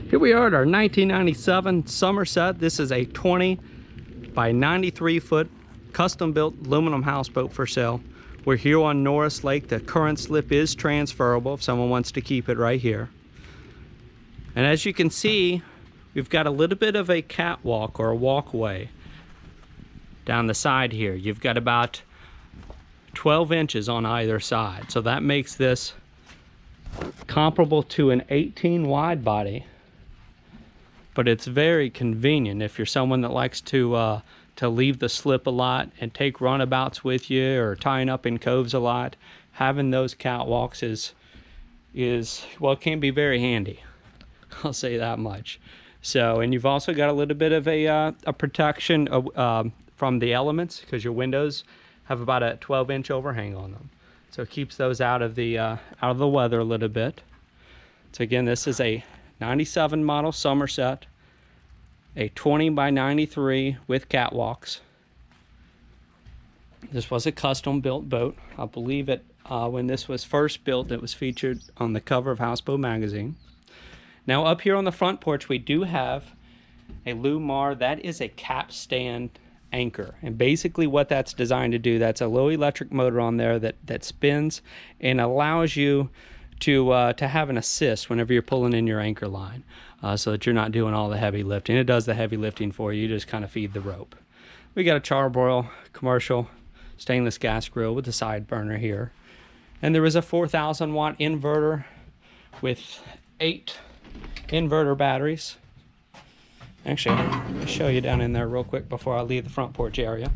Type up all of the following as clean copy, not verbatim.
Here we are at our 1997 Sumerset. This is a 20 by 93 foot custom built aluminum houseboat for sale. We're here on Norris Lake. The current slip is transferable if someone wants to keep it right here. And as you can see, we've got a little bit of a catwalk or a walkway down the side here. You've got about 12 inches on either side. So that makes this comparable to an 18 wide body. But it's very convenient if you're someone that likes to leave the slip a lot and take runabouts with you, or tying up in coves a lot. Having those catwalks is well, it can be very handy. I'll say that much. So, and you've also got a little bit of a protection from the elements, because your windows have about a 12-inch overhang on them. So it keeps those out of the weather a little bit. So again, this is a 97 model Sumerset, a 20 by 93 with catwalks. This was a custom built boat. I believe it when this was first built, it was featured on the cover of Houseboat magazine. Now up here on the front porch, we do have a Lumar. That is a capstand anchor, and basically what that's designed to do, that's a low electric motor on there that spins and allows you to have an assist whenever you're pulling in your anchor line, so that you're not doing all the heavy lifting. It does the heavy lifting for you. You just kind of feed the rope. We got a charbroil commercial stainless gas grill with a side burner here, and there is a 4,000 watt inverter with 8 inverter batteries. Actually, I'll show you down in there real quick before I leave the front porch area.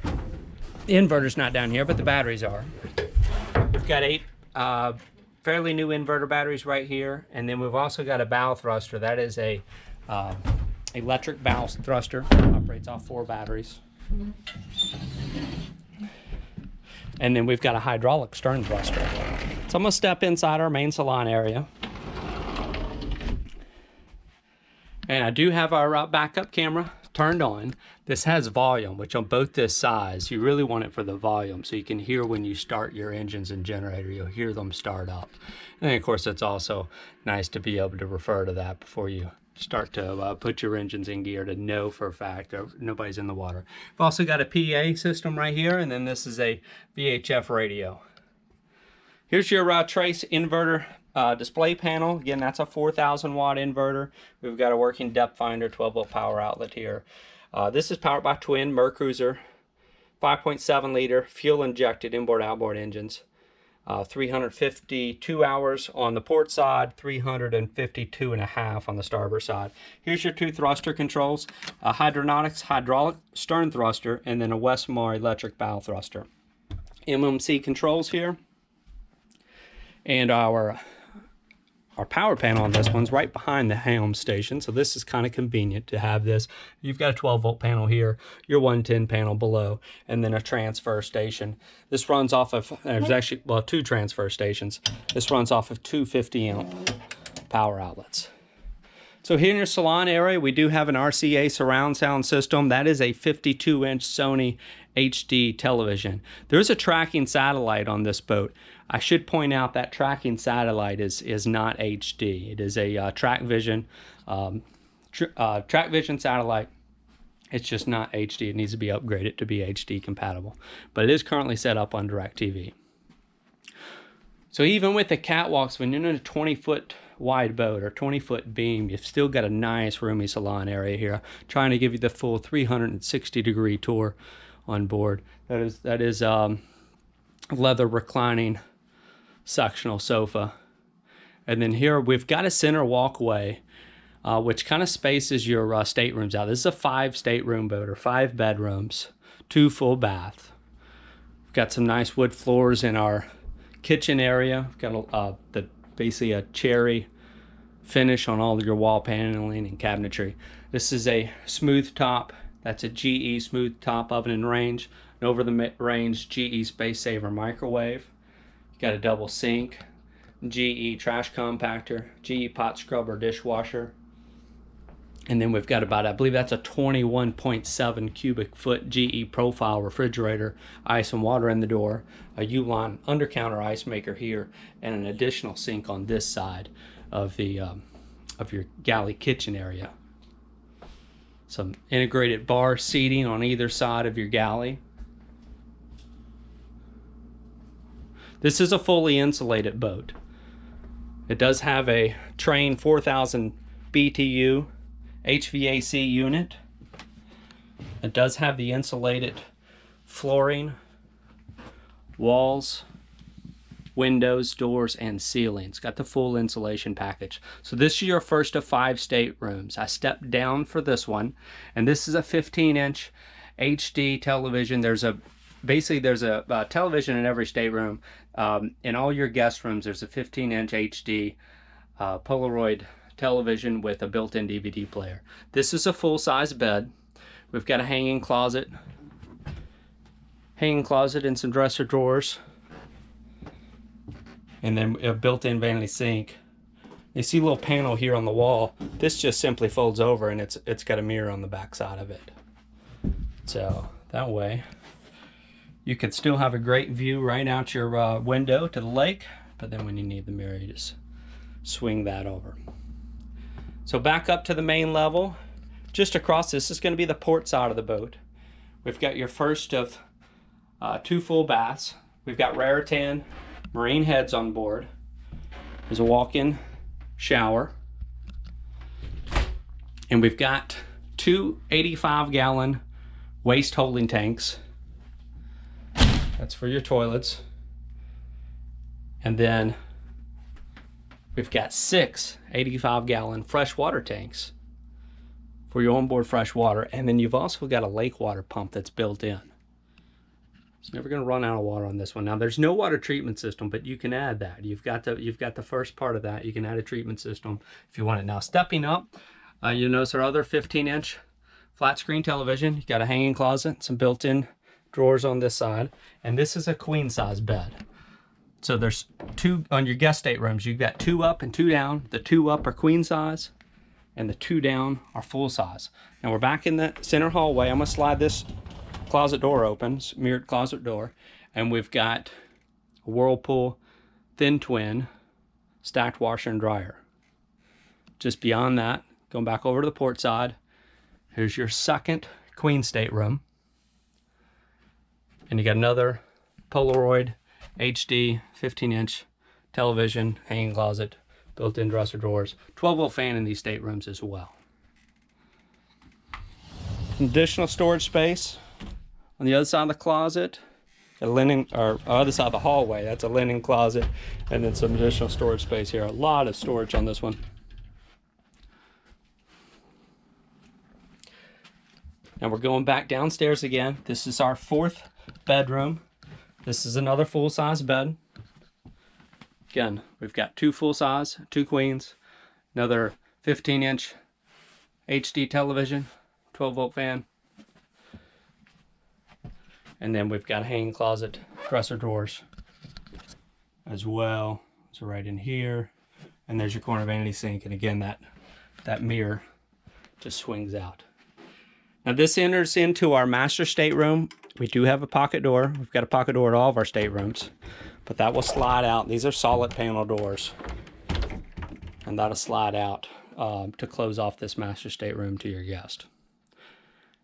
The inverter's not down here, but the batteries are. We've got 8 fairly new inverter batteries right here, and then we've also got a bow thruster. That is a electric bow thruster. Operates off 4 batteries. And then we've got a hydraulic stern thruster. So I'm gonna step inside our main salon area. And I do have our backup camera turned on. This has volume, which on both this size, you really want it for the volume, so you can hear when you start your engines and generator, you'll hear them start up. And then of course, it's also nice to be able to refer to that before you start to put your engines in gear, to know for a fact that nobody's in the water. We've also got a PA system right here, and then this is a VHF radio. Here's your Trace inverter display panel. Again, that's a 4,000 watt inverter. We've got a working depth finder, 12 volt power outlet here. This is powered by twin MerCruiser 5.7 liter fuel injected inboard outboard engines. 352 hours on the port side, 352.5 on the starboard side. Here's your 2 thruster controls, a Hydronautics hydraulic stern thruster, and then a Westmar electric bow thruster. MMC controls here. And our power panel on this one's right behind the Helm station, so this is kind of convenient to have this. You've got a 12 volt panel here, your 110 panel below, and then a transfer station. This runs off of, there's actually, well, 2 transfer stations. This runs off of 2 50 amp power outlets. So here in your salon area, we do have an RCA surround sound system. That is a 52-inch Sony HD television. There's a tracking satellite on this boat. I should point out that tracking satellite is not HD. It is a track vision satellite. It's just not HD. It needs to be upgraded to be HD compatible. But it is currently set up on DirecTV. So even with the catwalks, when you're in a 20-foot wide boat or 20-foot beam, you've still got a nice roomy salon area here. Trying to give you the full 360-degree tour on board. That is leather reclining sectional sofa. And then here we've got a center walkway, which kind of spaces your staterooms out. This is a 5 stateroom boat, or 5 bedrooms, 2 full bath. We've got some nice wood floors in our kitchen area. We've got basically a cherry finish on all of your wall paneling and cabinetry. This is a smooth top. That's a GE smooth top oven and range. And over the range, GE Space Saver microwave. You got a double sink, GE trash compactor, GE pot scrubber dishwasher. And then we've got about, I believe that's a 21.7 cubic foot GE profile refrigerator, ice and water in the door, a U-line under counter ice maker here, and an additional sink on this side of the of your galley kitchen area. Some integrated bar seating on either side of your galley. This is a fully insulated boat. It does have a Trane 4000 BTU HVAC unit. It does have the insulated flooring, walls, windows, doors, and ceiling. It's got the full insulation package. So this is your first of 5 staterooms. I stepped down for this one, and this is a 15-inch HD television. There's a television in every stateroom. In all your guest rooms, there's a 15-inch HD Polaroid television with a built-in DVD player. This is a full-size bed. We've got a hanging closet and some dresser drawers, and then a built-in vanity sink. You see a little panel here on the wall. This just simply folds over, and it's got a mirror on the back side of it. So that way you can still have a great view right out your window to the lake, but then when you need the mirror, you just swing that over. So back up to the main level. Just across this is going to be the port side of the boat. We've got your first of 2 full baths. We've got Raritan marine heads on board. There's a walk-in shower. And we've got 2 85-gallon waste holding tanks. That's for your toilets. And then we've got 6 85-gallon freshwater tanks for your onboard fresh water. And then you've also got a lake water pump that's built in. It's never going to run out of water on this one. Now there's no water treatment system, but you can add that. You've got the first part of that. You can add a treatment system if you want it. Now stepping up, you'll notice our other 15-inch flat screen television. You got a hanging closet, some built-in drawers on this side, and this is a queen size bed. So there's 2 on your guest staterooms. You've got 2 up and 2 down. The 2 up are queen size, and the 2 down are full size. Now we're back in the center hallway. I'm gonna slide this closet door open, mirrored closet door, and we've got a Whirlpool thin twin stacked washer and dryer. Just beyond that, going back over to the port side, here's your second queen stateroom, and you got another Polaroid HD 15-inch television, hanging closet, built-in dresser drawers, 12-volt fan in these staterooms as well. Additional storage space on the other side of the closet, a linen, or other side of the hallway, that's a linen closet, and then some additional storage space here. A lot of storage on this one. Now we're going back downstairs again. This is our 4th bedroom. This is another full-size bed. Again, we've got 2 full-size, 2 queens, another 15-inch HD television, 12-volt fan, and then we've got a hanging closet, dresser drawers as well. So right in here, and there's your corner vanity sink, and again that mirror just swings out. Now this enters into our master stateroom. We do have a pocket door. We've got a pocket door at all of our staterooms, but that will slide out. These are solid panel doors, and that'll slide out to close off this master stateroom to your guest.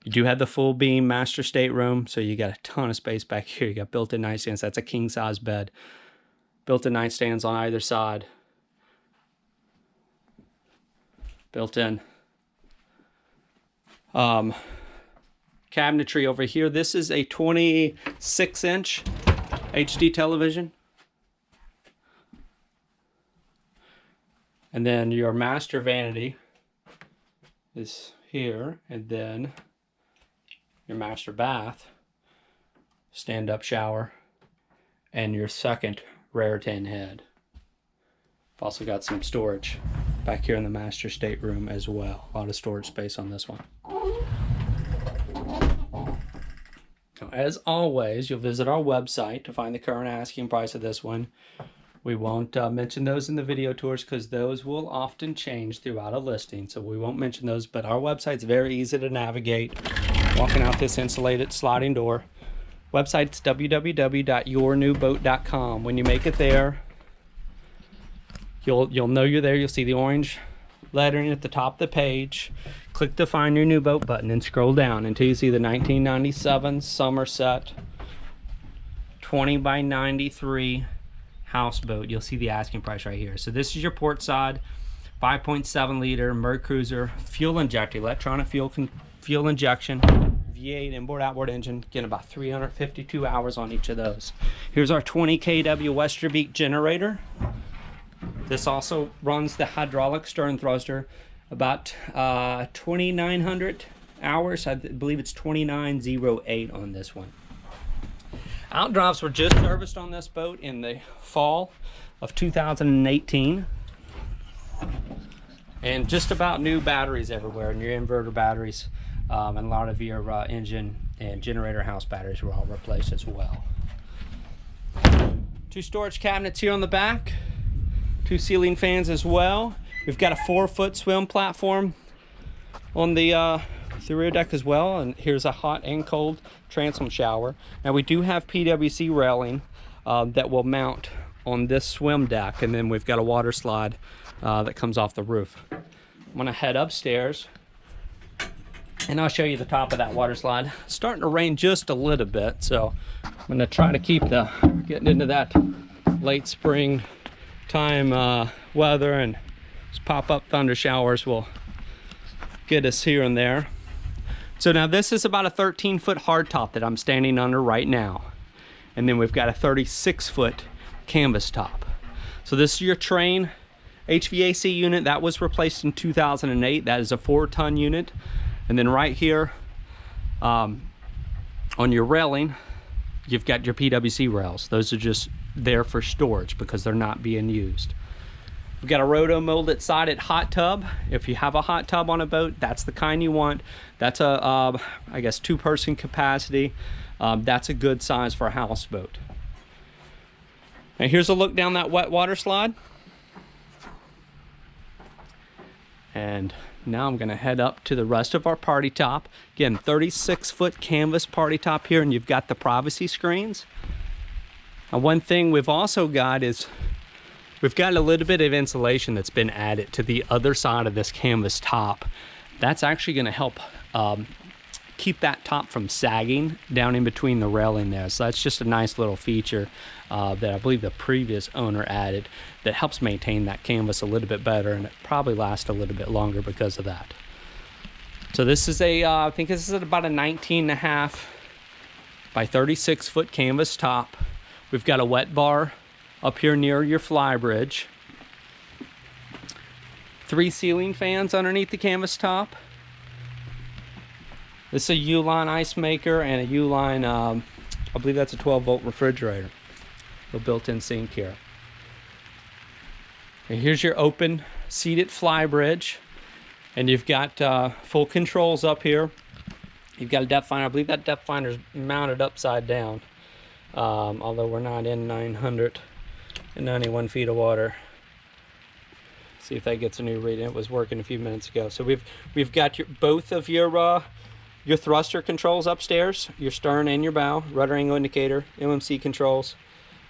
You do have the full beam master stateroom, so you got a ton of space back here. You got built-in nightstands. That's a king size bed. Built-in nightstands on either side. Built-in cabinetry over here. This is a 26-inch HD television. And then your master vanity is here, and then your master bath, stand-up shower, and your second Raritan head. I've also got some storage back here in the master stateroom as well. A lot of storage space on this one. Now, as always, you'll visit our website to find the current asking price of this one. We won't mention those in the video tours because those will often change throughout a listing, so we won't mention those, but our website's very easy to navigate. Walking out this insulated sliding door. Website's www.yournewboat.com. When you make it there, you'll know you're there. You'll see the orange lettering at the top of the page. Click the Find Your New Boat button and scroll down until you see the 1997 Sumerset 20 by 93 houseboat. You'll see the asking price right here. So this is your port side, 5.7 liter MerCruiser, fuel injector, electronic fuel injection, V8 inboard-outboard engine, getting about 352 hours on each of those. Here's our 20 kW Westerbeke generator. This also runs the hydraulic stern thruster, about 2,900 hours. I believe it's 2,908 on this one. Outdrives were just serviced on this boat in the fall of 2018. And just about new batteries everywhere, and your inverter batteries, and a lot of your engine and generator house batteries were all replaced as well. 2 storage cabinets here on the back, 2 ceiling fans as well. We've got a 4-foot swim platform on the rear deck as well, and here's a hot and cold transom shower. Now we do have PWC railing that will mount on this swim deck, and then we've got a water slide that comes off the roof. I'm gonna head upstairs and I'll show you the top of that water slide. It's starting to rain just a little bit, so I'm gonna try to keep getting into that late spring time weather, and just pop-up thunder showers will get us here and there. So now this is about a 13-foot hardtop that I'm standing under right now. And then we've got a 36-foot canvas top. So this is your Trane HVAC unit that was replaced in 2008. That is a 4-ton unit. And then right here on your railing, you've got your PWC rails. Those are just there for storage because they're not being used. We've got a roto molded sided hot tub. If you have a hot tub on a boat, that's the kind you want. That's a, I guess, 2-person capacity. That's a good size for a houseboat. Now here's a look down that wet water slide. And now I'm gonna head up to the rest of our party top. Again, 36-foot canvas party top here, and you've got the privacy screens. And one thing we've also got is we've got a little bit of insulation that's been added to the other side of this canvas top. That's actually gonna help keep that top from sagging down in between the railing there. So that's just a nice little feature that I believe the previous owner added that helps maintain that canvas a little bit better, and it probably lasts a little bit longer because of that. So this is a, I think this is about a 19.5 by 36-foot canvas top. We've got a wet bar up here near your Flybridge. 3 ceiling fans underneath the canvas top. This is a U-line ice maker and a U-line, I believe that's a 12-volt refrigerator. A built-in sink here. And here's your open seated Flybridge, and you've got full controls up here. You've got a depth finder. I believe that depth finder is mounted upside down, although we're not in 991 feet of water. See if that gets a new reading. It was working a few minutes ago. So we've got both of your thruster controls upstairs, your stern and your bow, rudder angle indicator, MMC controls,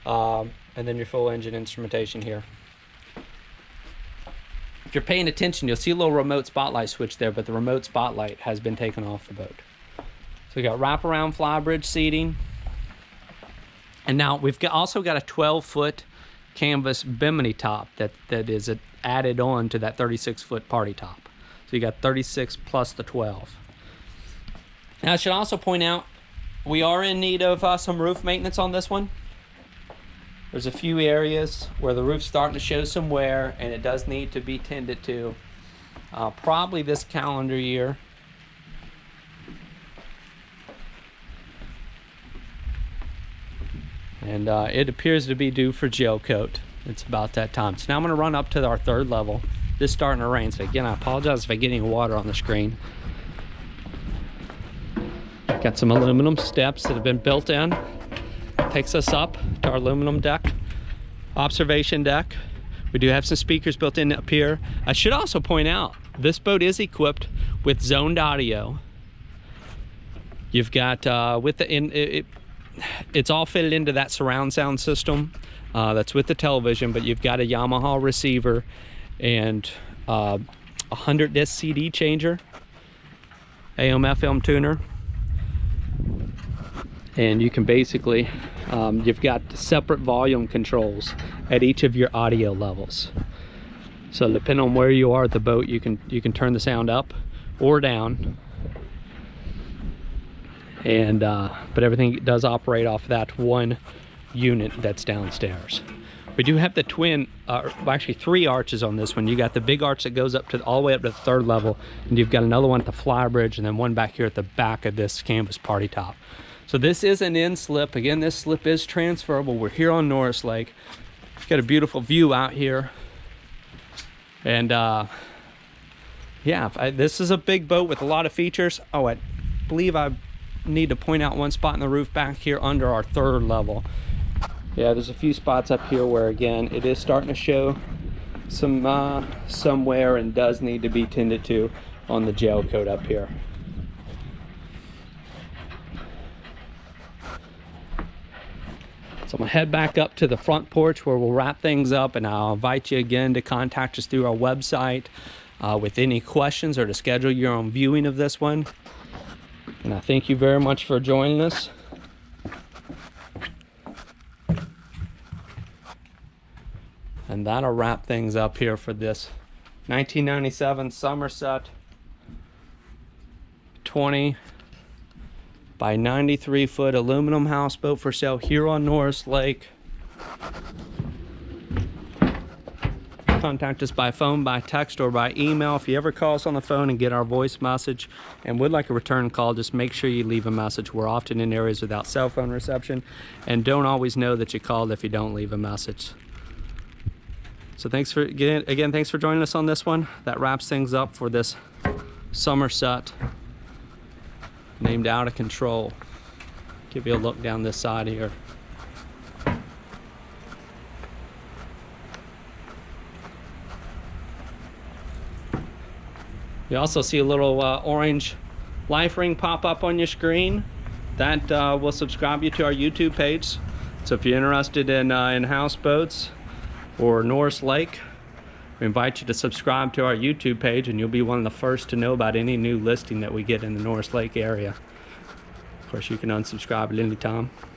and then your full engine instrumentation here. If you're paying attention, you'll see a little remote spotlight switch there, but the remote spotlight has been taken off the boat. So we got wraparound Flybridge seating. And now we've also got a 12-foot canvas bimini top that is added on to that 36-foot party top. So you got 36 plus the 12. Now I should also point out, we are in need of some roof maintenance on this one. There's a few areas where the roof's starting to show some wear, and it does need to be tended to. Probably this calendar year. And it appears to be due for gel coat. It's about that time. So now I'm gonna run up to our 3rd level. This is starting to rain, so again, I apologize if I get any water on the screen. Got some aluminum steps that have been built in. Takes us up to our aluminum deck, observation deck. We do have some speakers built in up here. I should also point out, this boat is equipped with zoned audio. You've got, it's all fitted into that surround sound system that's with the television, but you've got a Yamaha receiver and 100 disc CD changer, AM FM tuner, and you can basically you've got separate volume controls at each of your audio levels. So depending on where you are at the boat, you can turn the sound up or down, and but everything does operate off that one unit that's downstairs. We do have the twin, actually 3 arches on this one. You got the big arch that goes up to all the way up to the 3rd level, and you've got another one at the Flybridge, and then one back here at the back of this canvas party top. So this is an in slip. Again, this slip is transferable. We're here on Norris Lake. Got a beautiful view out here, and yeah, this is a big boat with a lot of features. Oh, I believe I need to point out one spot in the roof back here under our 3rd level. Yeah, there's a few spots up here where, again, it is starting to show some wear and does need to be tended to on the gel coat up here. So I'm gonna head back up to the front porch where we'll wrap things up, and I'll invite you again to contact us through our website with any questions or to schedule your own viewing of this one. And I thank you very much for joining us. And that'll wrap things up here for this 1997 Sumerset 20 by 93 foot aluminum houseboat for sale here on Norris Lake. Contact us by phone, by text, or by email. If you ever call us on the phone and get our voice message and would like a return call, just make sure you leave a message. We're often in areas without cell phone reception and don't always know that you called if you don't leave a message. So thanks for, again, thanks for joining us on this one. That wraps things up for this Sumerset named Out of Control. Give you a look down this side here. You also see a little orange life ring pop up on your screen. That will subscribe you to our YouTube page. So if you're interested in houseboats or Norris Lake, we invite you to subscribe to our YouTube page, and you'll be one of the first to know about any new listing that we get in the Norris Lake area. Of course, you can unsubscribe at any time.